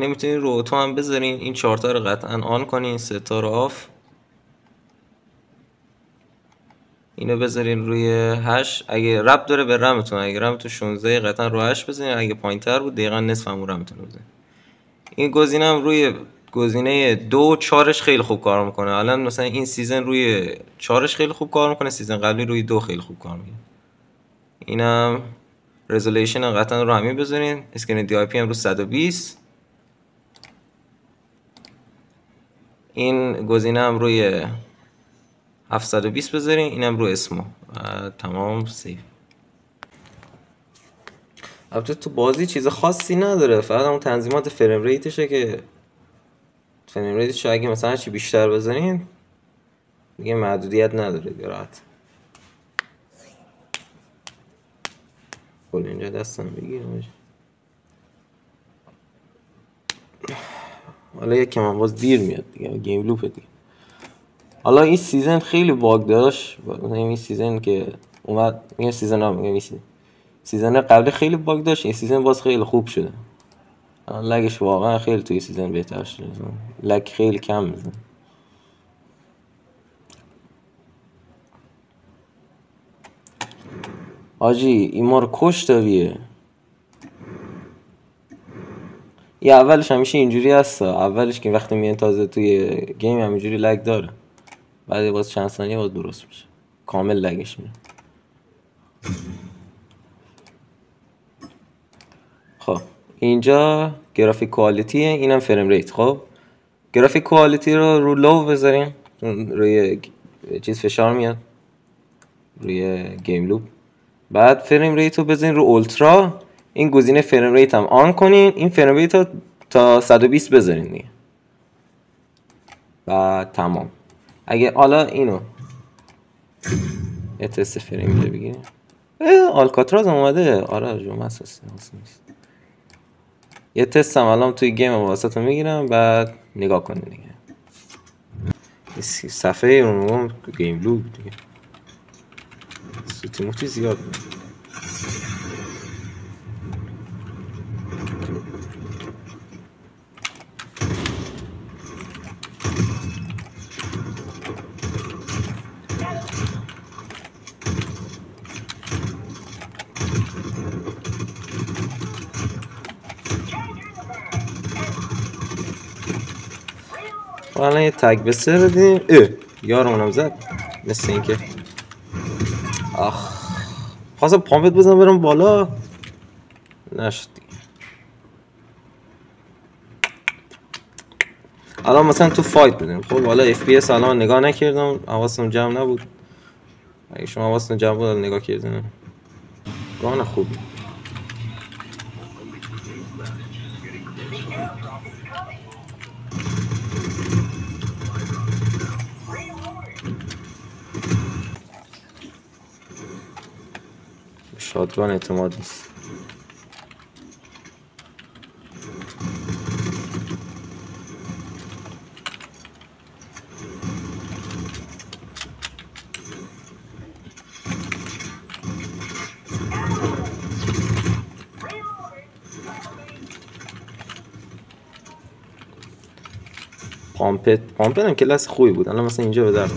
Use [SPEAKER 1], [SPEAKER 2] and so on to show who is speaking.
[SPEAKER 1] اینو میتونین رو اوتو هم بذارین. این 4 تا رو قطعا آن کنین، 3 تا رو آف. اینو بذارین روی 8. اگه رب داره به رمتون، اگه رمتون 16 قطعا رو 8 بزنین، اگه پایینتر بود دقیقاً نصف همون رمتون بزنین. این گزینه هم روی گزینه 2 4ش خیلی خوب کار میکنه. الان مثلا این سیزن روی 4ش خیلی خوب کار میکنه، سیزن قبلی روی 2 خیلی خوب کار میکنه. اینم رزولوشن قطعا رو همین بذارین. اسکرین دی آی پی هم رو 120. این گزینه هم روی 720 بذارین. اینم رو اسمو. تمام سیو. البته تو بازی چیز خاصی نداره، فقط اون تنظیمات فریم ریتشه که فریم ریتش اگه مثلا چی بیشتر بزنین دیگه محدودیت نداره راحت. اینجا دستم بگیرم. حالا یکم هم باز دیر میاد دیگه، گیم لوپ دیگه. حالا این سیزن خیلی باگ داشت، این سیزن که اومد، میگم سیزن ها، میگم این سیزن قبل خیلی باگ داشت، این سیزن باز خیلی خوب شده. لگش واقعا خیلی توی سیزن بهتر شده، لگ خیلی کم میزن. آجی این ما رو کشت بیه. یه اولش همیشه اینجوری هست، اولش که وقتی میان تازه توی گیم همینجوری لگ داره، بعد باز چند ثانیه باز درست میشه، کامل لگش میره. خب اینجا گرافیک کوالیتیه، اینم فریم ریت. خب گرافیک کوالیتی رو لو بذاریم، روی چیز فشار میاد روی گیم لوپ. بعد فریم ریت رو بزنین رو اولترا. این گزینه فریم ریت هم آن کنین. این فریم ریت رو تا 120 بذارین دیگه. بعد تمام. اگه حالا اینو یه تست فریم رو بگیریم. آلکاتراز هم اومده. آره جمعه اساسی نیست. یه تست هم الان توی گیم واسطه میگیرم، بعد نگاه کنین دیگه. صفحه اون گیم لوپ دیگه سوتی موتی زیاد بود. الان یه تگ به سر بدیم. یارمونم زد مثل این که خواستم پامپت بزنم برم بالا، نشد دیگه. الان مثلا تو فایت بدیم. خب حالا اف پی اس الان نگاه نکردم، حواسم جمع نبود. اگه شما حواستون جمع بود نگاه کردین. ران خوبی. شادگان اعتماد نیست. پامپت هم کلاس خوبی بود. الان مثلا اینجا به درد